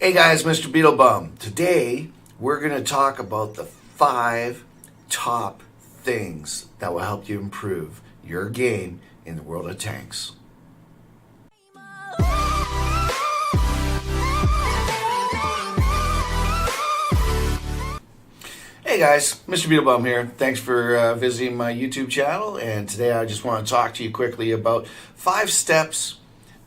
Hey guys, Mr.BeetleBum. Today we're going to talk about the 5 top things that will help you improve your game in the world of tanks. Hey guys, Mr.BeetleBum here. Thanks for visiting my YouTube channel, and today I just want to talk to you quickly about 5 steps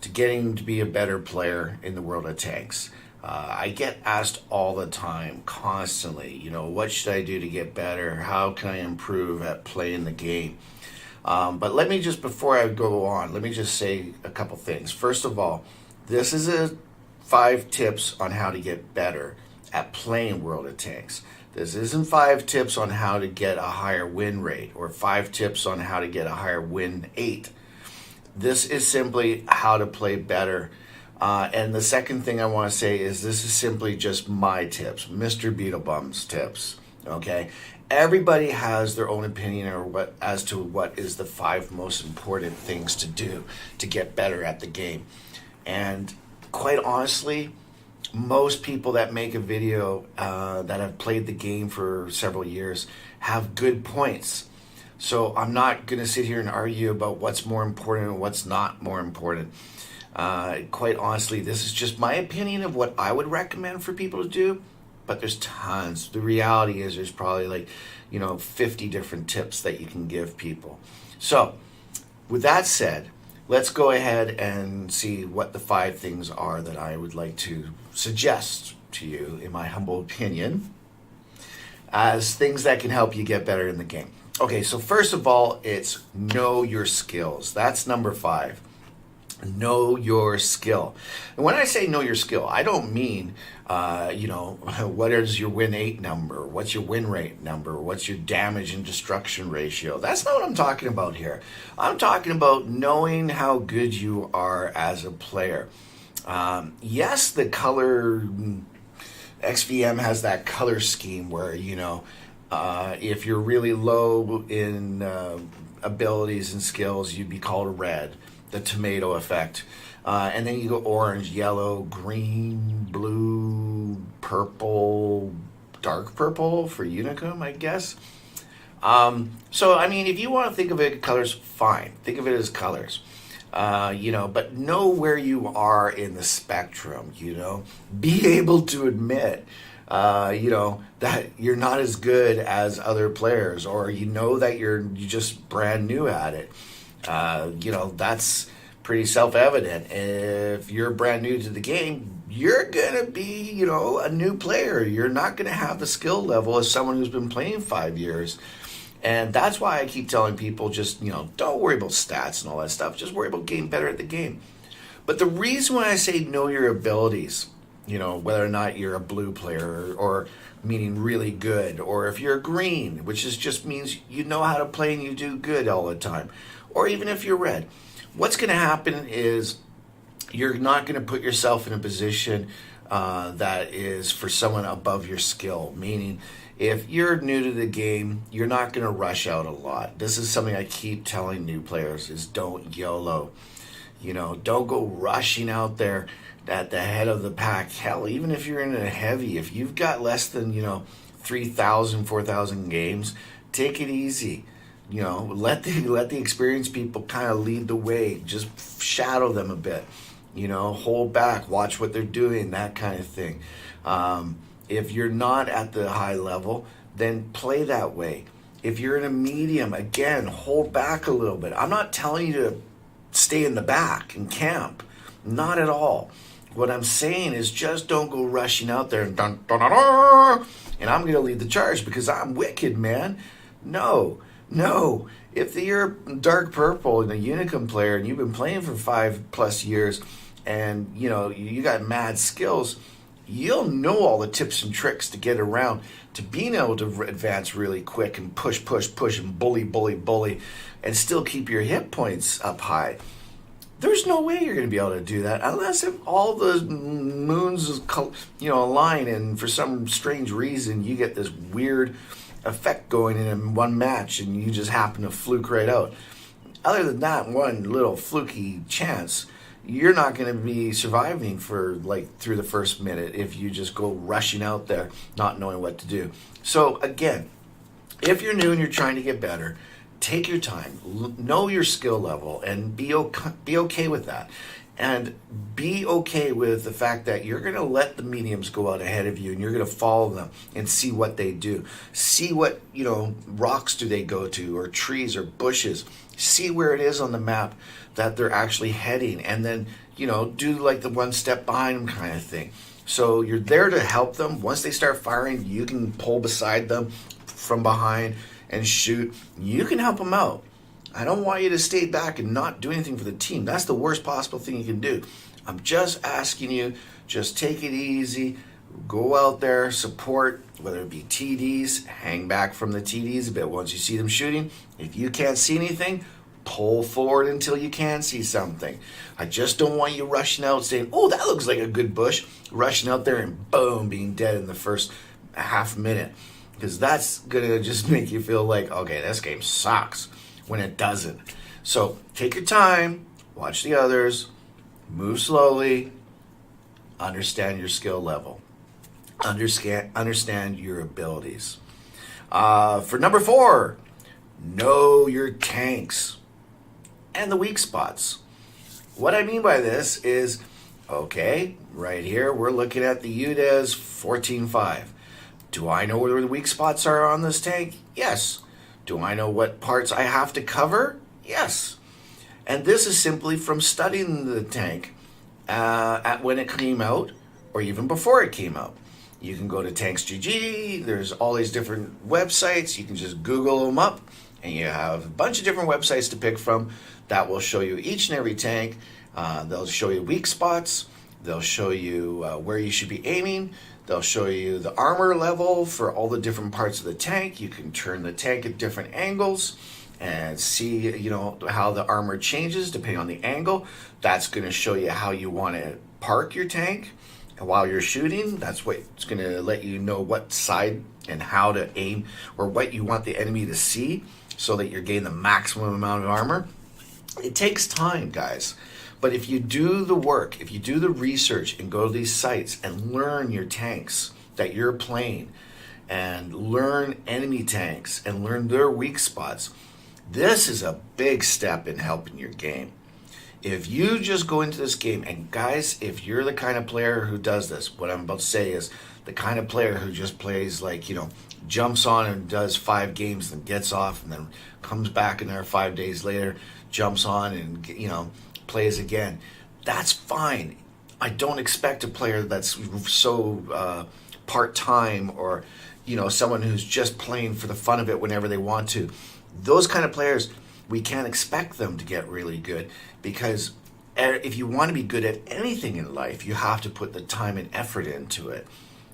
to getting to be a better player in the world of tanks. I get asked all the time, constantly, what should I do to get better? How can I improve at playing the game? But let me just, before I go on, let me just say a couple things. First of all, this is a 5 tips on how to get better at playing World of Tanks. This isn't 5 tips on how to get a higher win rate or 5 tips on how to get a higher win rate. This is simply how to play better. And the second thing I want to say is this is simply just my tips, Mr. BeetleBum's tips. Okay, everybody has their own opinion as to what is the 5 most important things to do to get better at the game. And quite honestly, most people that make a video that have played the game for several years have good points. So I'm not going to sit here and argue about what's more important and what's not more important. Quite honestly, this is just my opinion of what I would recommend for people to do, but there's tons. The reality is there's probably 50 different tips that you can give people. So with that said, let's go ahead and see what the 5 things are that I would like to suggest to you, in my humble opinion, as things that can help you get better in the game. Okay, so first of all, it's know your skills. That's number 5. Know your skill. And when I say know your skill, I don't mean, what is your win 8 number? What's your win rate number? What's your damage and destruction ratio? That's not what I'm talking about here. I'm talking about knowing how good you are as a player. Yes, the color, XVM has that color scheme where, if you're really low in abilities and skills, you'd be called red. The tomato effect. And then you go orange, yellow, green, blue, purple, dark purple for Unicum, I guess. So, if you want to think of it as colors, fine. Think of it as colors. But know where you are in the spectrum, Be able to admit, that you're not as good as other players, or that you're just brand new at it. That's pretty self-evident. If you're brand new to the game, you're going to be, a new player. You're not going to have the skill level as someone who's been playing 5 years. And that's why I keep telling people just, don't worry about stats and all that stuff. Just worry about getting better at the game. But the reason why I say know your abilities, whether or not you're a blue player or meaning really good, or if you're green, which just means you know how to play and you do good all the time, or even if you're red, what's going to happen is you're not going to put yourself in a position that is for someone above your skill. Meaning, if you're new to the game, you're not going to rush out a lot. This is something I keep telling new players is don't YOLO. Don't go rushing out there at the head of the pack. Hell, even if you're in a heavy, if you've got less than, 3,000, 4,000 games, take it easy. Let the experienced people kind of lead the way. Just shadow them a bit. Hold back, watch what they're doing, that kind of thing. If you're not at the high level, then play that way. If you're in a medium, again, hold back a little bit. I'm not telling you to stay in the back and camp. Not at all. What I'm saying is just don't go rushing out there and dun, dun, dun, dun, and I'm going to lead the charge because I'm wicked, man. No. If you're dark purple and a Unicum player and you've been playing for 5+ years and, you got mad skills, you'll know all the tips and tricks to get around to being able to advance really quick and push and bully and still keep your hit points up high. There's no way you're going to be able to do that unless if all the moons, align and for some strange reason you get this weird effect going in one match and you just happen to fluke right out. Other than that one little fluky chance, you're not going to be surviving for like through the first minute if you just go rushing out there not knowing what to do. So again, if you're new and you're trying to get better, take your time, know your skill level, and be okay with that. And be okay with the fact that you're going to let the mediums go out ahead of you and you're going to follow them and see what they do. See what, rocks do they go to, or trees or bushes. See where it is on the map that they're actually heading, and then, do like the one step behind them kind of thing. So you're there to help them. Once they start firing, you can pull beside them from behind and shoot. You can help them out. I don't want you to stay back and not do anything for the team. That's the worst possible thing you can do. I'm just asking you, just take it easy. Go out there, support, whether it be TDs, hang back from the TDs a bit once you see them shooting. If you can't see anything, pull forward until you can see something. I just don't want you rushing out saying, oh, that looks like a good bush, rushing out there and boom, being dead in the first half minute. Because that's going to just make you feel like, okay, this game sucks, when it doesn't. So take your time, watch the others, move slowly, understand your skill level, understand your abilities. For number 4, know your tanks and the weak spots. What I mean by this is, okay, right here we're looking at the UDES 14.5. Do I know where the weak spots are on this tank? Yes. Do I know what parts I have to cover? Yes. And this is simply from studying the tank at when it came out, or even before it came out. You can go to Tanks GG. There's all these different websites. You can just Google them up, and you have a bunch of different websites to pick from that will show you each and every tank. They'll show you weak spots. They'll show you where you should be aiming. They'll show you the armor level for all the different parts of the tank. You can turn the tank at different angles and see, how the armor changes depending on the angle. That's going to show you how you want to park your tank while you're shooting. That's what's going to let you know what side and how to aim, or what you want the enemy to see, so that you're getting the maximum amount of armor. It takes time, guys. But if you do the work, if you do the research and go to these sites and learn your tanks that you're playing, and learn enemy tanks and learn their weak spots, this is a big step in helping your game. If you just go into this game, and guys, if you're the kind of player who does this, what I'm about to say is the kind of player who just plays like, jumps on and does 5 games and gets off and then comes back in there 5 days later, jumps on and, plays again. That's fine. I don't expect a player that's so part-time, or someone who's just playing for the fun of it whenever they want to. Those kind of players, we can't expect them to get really good, because if you want to be good at anything in life, you have to put the time and effort into it.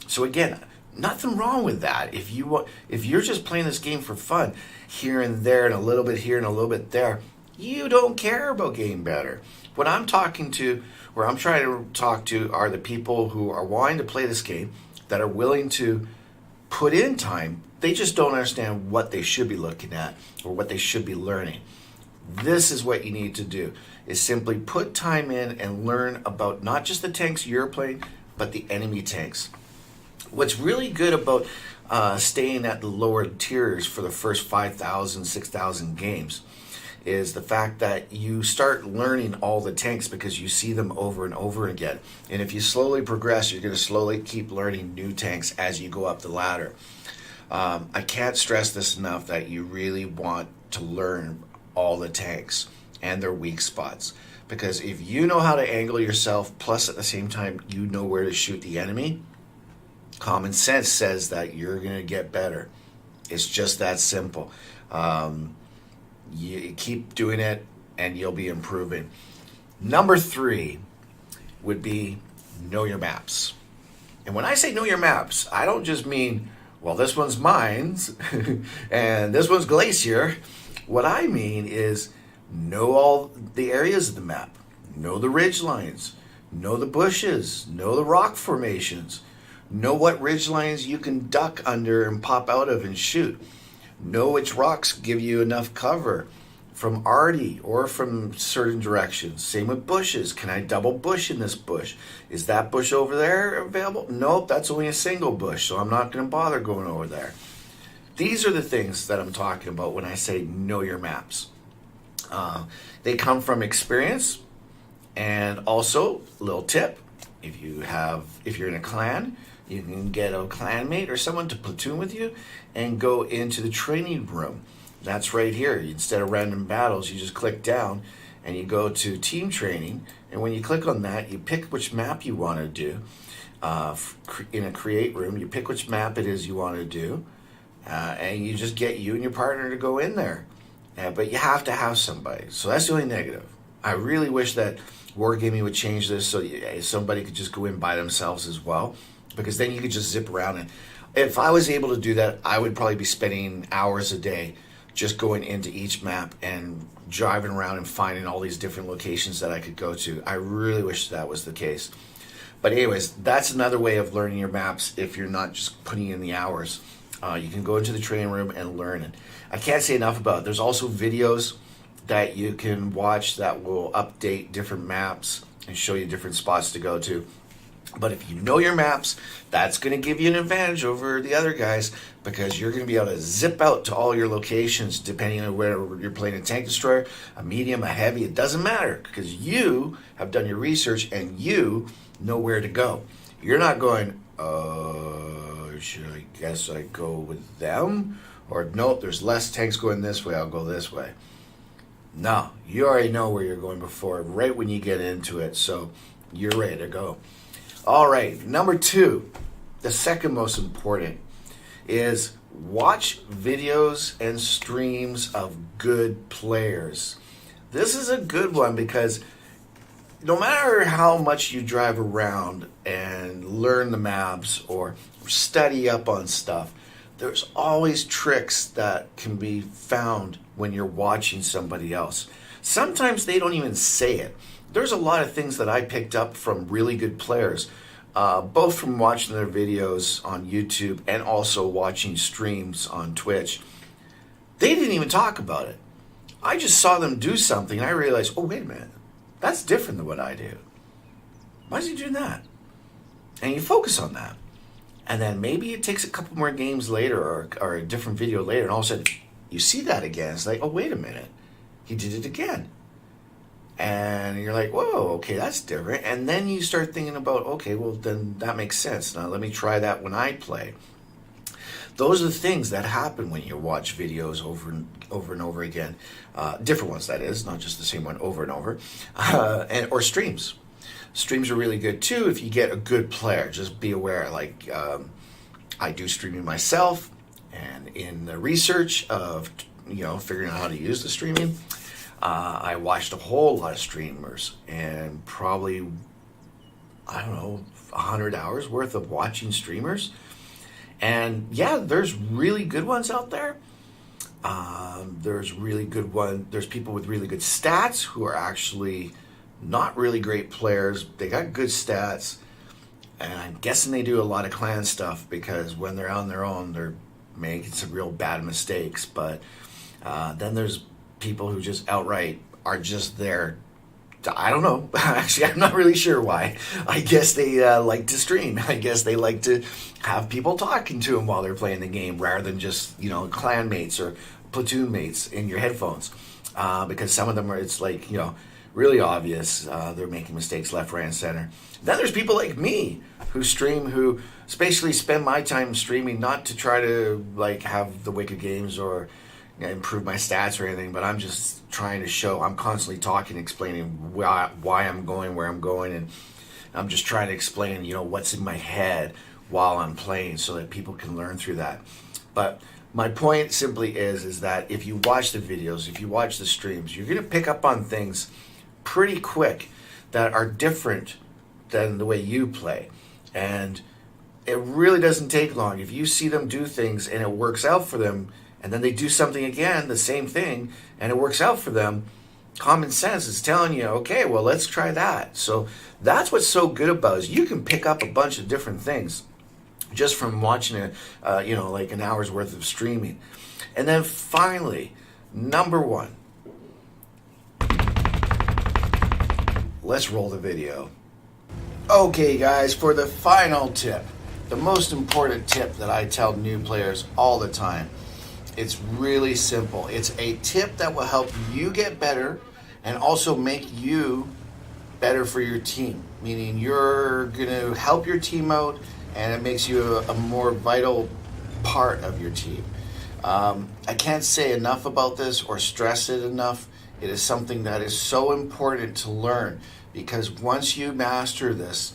So again, nothing wrong with that. If you're just playing this game for fun, here and there and a little bit here and a little bit there, you don't care about getting better. What I'm talking to, or I'm trying to talk to, are the people who are wanting to play this game, that are willing to put in time. They just don't understand what they should be looking at or what they should be learning. This is what you need to do, is simply put time in and learn about not just the tanks you're playing, but the enemy tanks. What's really good about staying at the lower tiers for the first 5,000, 6,000 games is the fact that you start learning all the tanks because you see them over and over again. And if you slowly progress, you're going to slowly keep learning new tanks as you go up the ladder. I can't stress this enough, that you really want to learn all the tanks and their weak spots. Because if you know how to angle yourself, plus at the same time you know where to shoot the enemy, common sense says that you're going to get better. It's just that simple. You keep doing it and you'll be improving. Number 3 would be know your maps. And when I say know your maps, I don't just mean, well, this one's mines and this one's Glacier. What I mean is know all the areas of the map. Know the ridge lines. Know the bushes. Know the rock formations. Know what ridge lines you can duck under and pop out of and shoot. Know which rocks give you enough cover from arty or from certain directions. Same with bushes. Can I double bush in this bush? Is that bush over there available? Nope, that's only a single bush, so I'm not going to bother going over there. These are the things that I'm talking about when I say know your maps. They come from experience, and also, little tip, if you're in a clan, you can get a clanmate or someone to platoon with you and go into the training room. That's right here. Instead of random battles, you just click down and you go to team training. And when you click on that, you pick which map you want to do. In a create room, you pick which map it is you want to do. And you just get you and your partner to go in there. But you have to have somebody. So that's the only negative. I really wish that Wargaming would change this so somebody could just go in by themselves as well. Because then you could just zip around. And if I was able to do that, I would probably be spending hours a day just going into each map and driving around and finding all these different locations that I could go to. I really wish that was the case. But anyways, that's another way of learning your maps if you're not just putting in the hours. You can go into the training room and learn it. I can't say enough about it. There's also videos that you can watch that will update different maps and show you different spots to go to. But if you know your maps, that's going to give you an advantage over the other guys because you're going to be able to zip out to all your locations depending on whether you're playing a tank destroyer, a medium, a heavy. It doesn't matter because you have done your research and you know where to go. You're not going, should I guess I go with them? Or nope, there's less tanks going this way, I'll go this way. No, you already know where you're going before, right when you get into it, so you're ready to go. All right, number 2, the second most important, is watch videos and streams of good players. This is a good one because no matter how much you drive around and learn the maps or study up on stuff, there's always tricks that can be found when you're watching somebody else. Sometimes they don't even say it. There's a lot of things that I picked up from really good players, both from watching their videos on YouTube and also watching streams on Twitch. They didn't even talk about it. I just saw them do something and I realized, oh, wait a minute, that's different than what I do. Why is he doing that? And you focus on that. And then maybe it takes a couple more games later or a different video later, and all of a sudden you see that again. It's like, oh, wait a minute. He did it again. And you're like, whoa, okay, that's different. And then you start thinking about, okay, well, then that makes sense. Now let me try that when I play. Those are the things that happen when you watch videos over and over again. Different ones, that is, not just the same one over and over. Or streams. Streams are really good too if you get a good player. Just be aware, like I do streaming myself, and in the research of figuring out how to use the streaming, I watched a whole lot of streamers and probably 100 hours worth of watching streamers. And yeah, there's really good ones out there. There's people with really good stats who are actually not really great players. They got good stats, and I'm guessing they do a lot of clan stuff because when they're on their own, they're making some real bad mistakes. But then there's people who just outright are just there. I don't know. Actually, I'm not really sure why. I guess they like to stream. I guess they like to have people talking to them while they're playing the game rather than just, clan mates or platoon mates in your headphones. Because some of them it's like, really obvious. They're making mistakes left, right, and center. Then there's people like me who stream, who basically spend my time streaming not to try to have the wicked games or improve my stats or anything, but I'm just trying to show. I'm constantly talking, explaining why I'm going where I'm going, and I'm just trying to explain, what's in my head while I'm playing so that people can learn through that. But my point simply is that if you watch the videos, if you watch the streams, you're going to pick up on things pretty quick that are different than the way you play. And it really doesn't take long. If you see them do things and it works out for them, and then they do something again, the same thing, and it works out for them, common sense is telling you, okay, well, let's try that. So that's what's so good about it, is you can pick up a bunch of different things just from watching an hour's worth of streaming. And then finally, number 1, let's roll the video. Okay guys, for the final tip, the most important tip that I tell new players all the time, it's really simple. It's a tip that will help you get better and also make you better for your team, meaning you're going to help your team out and it makes you a more vital part of your team. I can't say enough about this or stress it enough. It is something that is so important to learn, because once you master this,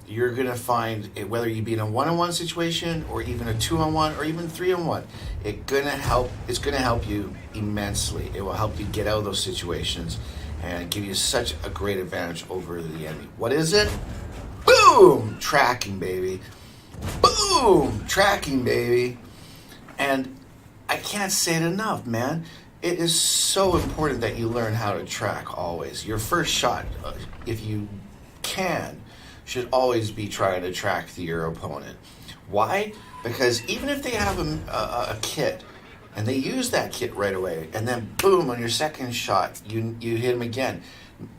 you're going to find it, whether you be in a one-on-one situation or even a two-on-one or even three-on-one, it's going to help you immensely. It will help you get out of those situations and give you such a great advantage over the enemy. What is it? Boom! Tracking, baby. Boom! Tracking, baby. And I can't say it enough, man. It is so important that you learn how to track always. Your first shot, if you can, should always be trying to track your opponent. Why? Because even if they have a kit and they use that kit right away, and then boom, on your second shot, you hit them again,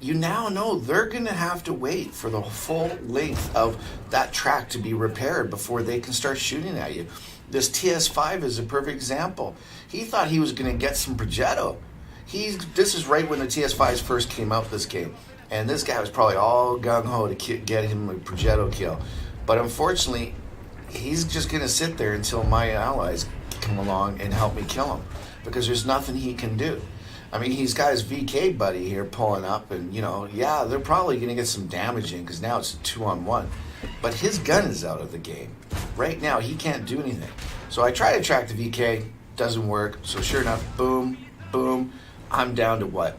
you now know they're going to have to wait for the full length of that track to be repaired before they can start shooting at you. This TS5 is a perfect example. He thought he was going to get some Progetto. This is right when the TS5s first came out this game. And this guy was probably all gung-ho to get him a Progetto kill. But unfortunately, he's just going to sit there until my allies come along and help me kill him, because there's nothing he can do. I mean, he's got his VK buddy here pulling up, and, yeah, they're probably going to get some damage in, because now it's a 2-on-1. But his gun is out of the game. Right now, he can't do anything. So I try to track the VK, doesn't work. So sure enough, boom, boom, I'm down to what?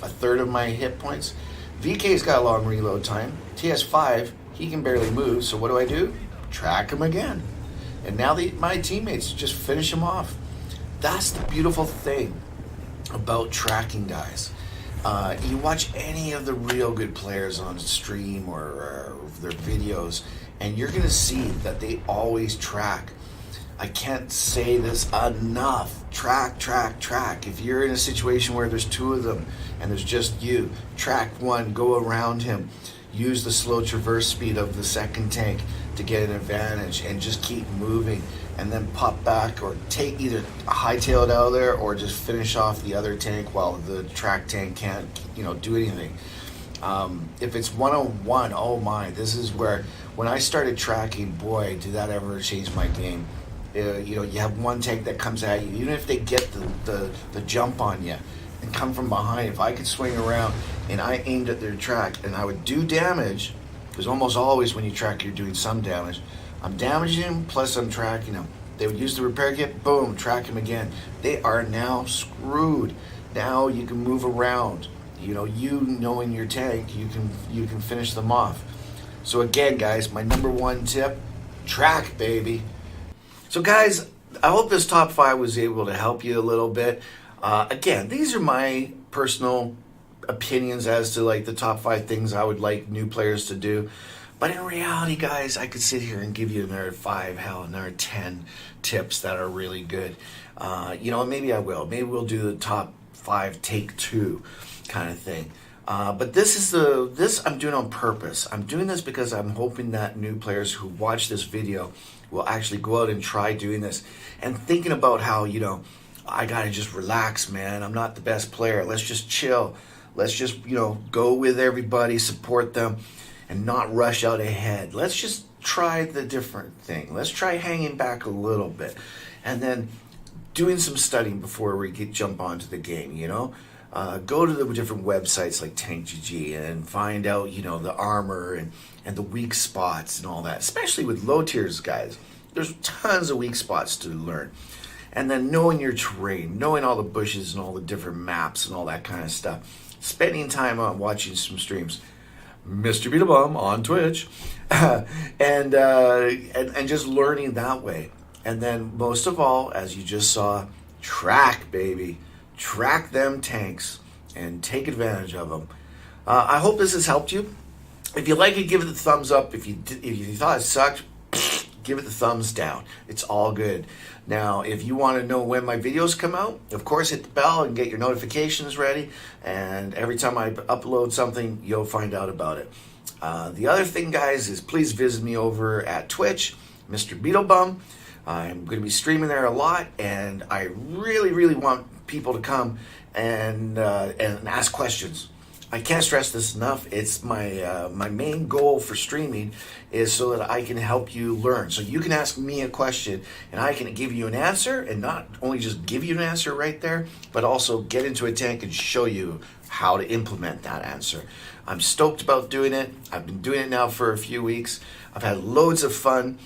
A third of my hit points? VK's got a long reload time. TS5, he can barely move, so what do? Track him again. And now my teammates just finish him off. That's the beautiful thing about tracking, guys. You watch any of the real good players on stream or their videos, and you're going to see that they always track. I can't say this enough. Track, track, track. If you're in a situation where there's two of them and there's just you, track one, go around him, use the slow traverse speed of the second tank to get an advantage, and just keep moving, and then pop back or take either hightail it out of there or just finish off the other tank while the track tank can't do anything. If it's one-on-one, oh my, this is where, when I started tracking, boy, did that ever change my game. You have one tank that comes at you, even if they get the jump on you and come from behind. If I could swing around and I aimed at their track and I would do damage, because almost always when you track, you're doing some damage. I'm damaging them, plus I'm tracking them. They would use the repair kit, boom, track them again. They are now screwed. Now you can move around. You knowing your tank, you can finish them off. So again, guys, my number one tip, track, baby. So guys, I hope this top 5 was able to help you a little bit. Again, these are my personal opinions as to the top 5 things I would like new players to do. But in reality, guys, I could sit here and give you another 5, another 10 tips that are really good. Maybe I will. Maybe we'll do the top 5 take 2 kind of thing. But this I'm doing on purpose. I'm doing this because I'm hoping that new players who watch this video will actually go out and try doing this, and thinking about how, I gotta just relax, man. I'm not the best player. Let's just chill. Let's just, go with everybody, support them, and not rush out ahead. Let's just try the different thing. Let's try hanging back a little bit, and then doing some studying before we jump onto the game, Go to the different websites like TankGG and find out, the armor and the weak spots and all that, especially with low tiers, guys. There's tons of weak spots to learn. And then knowing your terrain, knowing all the bushes and all the different maps and all that kind of stuff. Spending time on watching some streams. Mr.BeetleBum on Twitch. and just learning that way. And then most of all, as you just saw, track, baby. Track them tanks and take advantage of them. I hope this has helped you. If you like it, give it a thumbs up. If you thought it sucked, give it the thumbs down. It's all good. Now, if you want to know when my videos come out, of course, hit the bell and get your notifications ready. And every time I upload something, you'll find out about it. The other thing, guys, is please visit me over at Twitch, Mr.BeetleBum. I'm going to be streaming there a lot, and I really want people to come and ask questions. I can't stress this enough. It's my main goal for streaming is so that I can help you learn. So you can ask me a question and I can give you an answer, and not only just give you an answer right there, but also get into a tank and show you how to implement that answer. I'm stoked about doing it. I've been doing it now for a few weeks. I've had loads of fun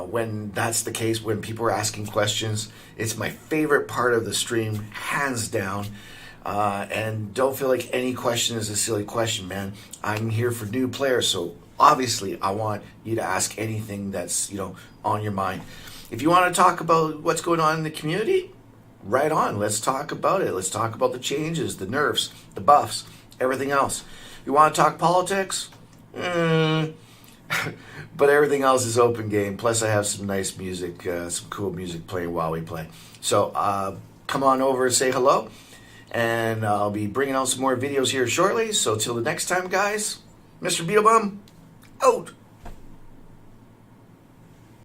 when that's the case, when people are asking questions. It's my favorite part of the stream, hands down. And don't feel like any question is a silly question, man. I'm here for new players, so obviously I want you to ask anything that's, on your mind. If you want to talk about what's going on in the community, right on. Let's talk about it. Let's talk about the changes, the nerfs, the buffs, everything else. You want to talk politics? But everything else is open game. Plus, I have some nice music, some cool music playing while we play. So come on over and say hello. And I'll be bringing out some more videos here shortly. So till the next time, guys, Mr. BeetleBum, out.